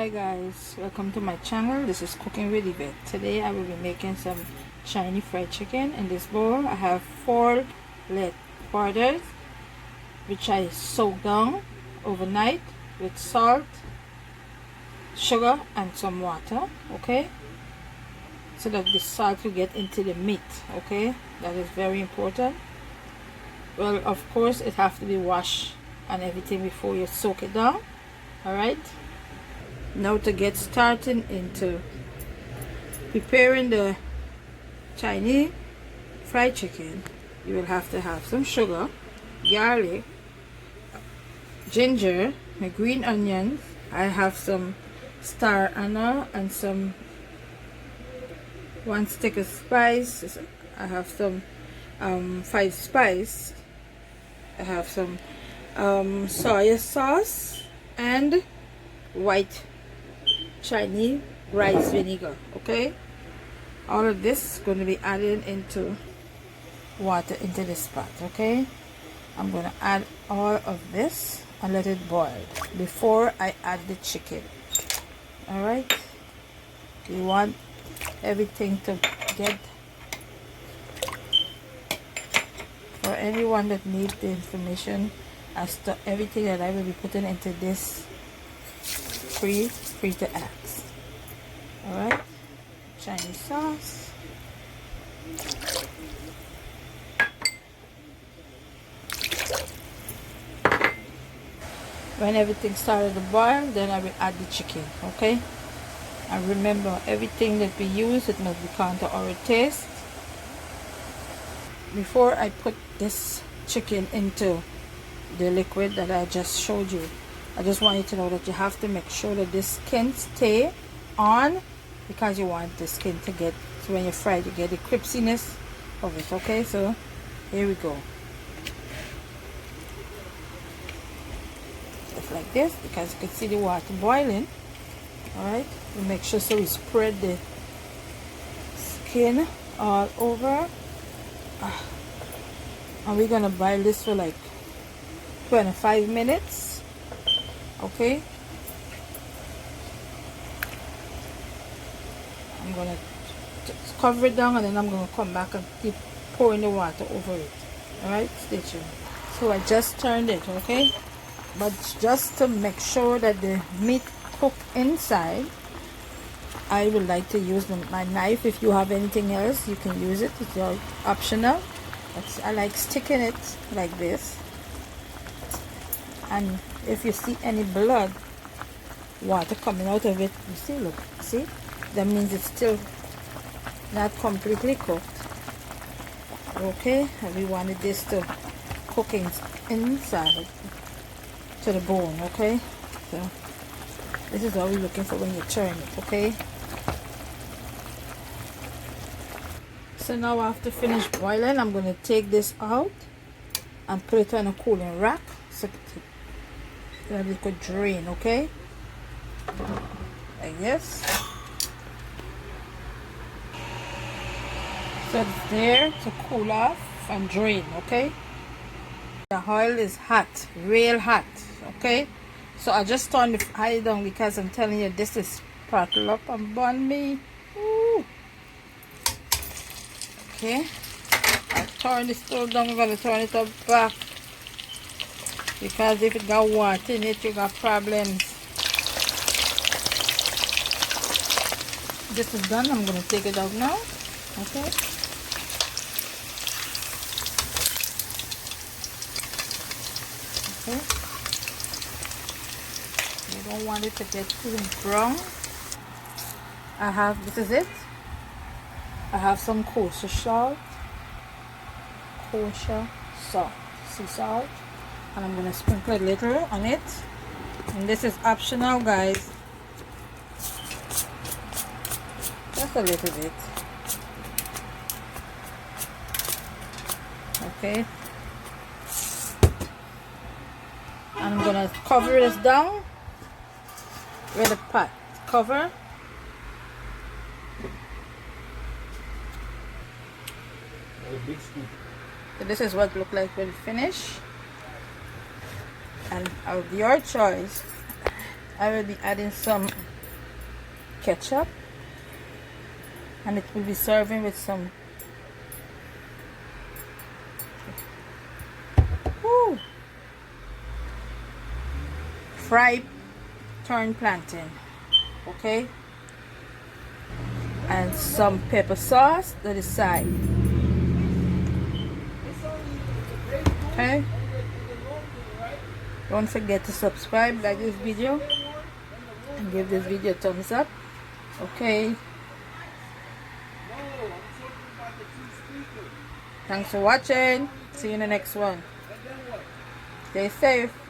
Hi guys, welcome to my channel. This is Cooking with Yvette. Today I will be making some Chinese fried chicken. In this bowl I have 4 leg quarters which I soaked down overnight with salt, sugar and some water, okay, so that the salt will get into the meat, okay. That is very important. Well, of course it has to be washed and everything before you soak it down. Alright, now to get started into preparing the Chinese fried chicken, you will have to have some sugar, garlic, ginger, green onions. I have some star anise and some 1 stick of spice. I have some 5 spice. I have some soy sauce and white Chinese rice vinegar, okay. All of this is going to be added into water into this pot, okay. I'm going to add all of this and let it boil before I add the chicken. Alright, you want everything to get, for anyone that needs the information as to everything that I will be putting into this, free to ask. Alright, Chinese sauce, when everything started to boil, then I will add the chicken, okay. And remember, everything that we use, it must be counter our taste. Before I put this chicken into the liquid that I just showed you, I just want you to know that you have to make sure that this skin stay on, because you want the skin to get, so when you fry it, you get the crispiness of it, okay. So here we go, just like this, because you can see the water boiling. Alright, we make sure so we spread the skin all over, and we're gonna boil this for like 25 minutes, okay. I'm gonna cover it down and then I'm gonna come back and keep pouring the water over it. Alright, stay tuned. So I just turned it, okay, but just to make sure that the meat cook inside, I would like to use my knife. If you have anything else, you can use it. It's all optional, but I like sticking it like this. And if you see any blood, water coming out of it, you see, look, see, that means it's still not completely cooked, okay. And we wanted this to cook inside to the bone, okay. So this is what we're looking for when you turn it, okay. So now after finish boiling, I'm going to take this out and put it on a cooling rack so that it could drain, okay, like this. So it's there to cool off and drain, okay. The oil is hot, real hot, okay. So I just turn the eye down because I'm telling you, this is sparkle up and burn me. Ooh. Okay, I turn the stove down. I'm gonna turn it up back, because if it got water in it, you got problems. This is done. I'm gonna take it out now, okay. Okay. You don't want it to get too brown. I have, this is it. I have some kosher salt, sea salt, and I'm gonna sprinkle a little on it. And this is optional, guys. Just a little bit. Okay. And I'm gonna cover this down with a pot cover. So this is what it look like when finished. And of your choice, I will be adding some ketchup, and it will be serving with some fried turned plantain, okay, and some pepper sauce to the side. Okay, don't forget to subscribe, like this video, and give this video a thumbs up. Okay, thanks for watching. See you in the next one. Stay safe.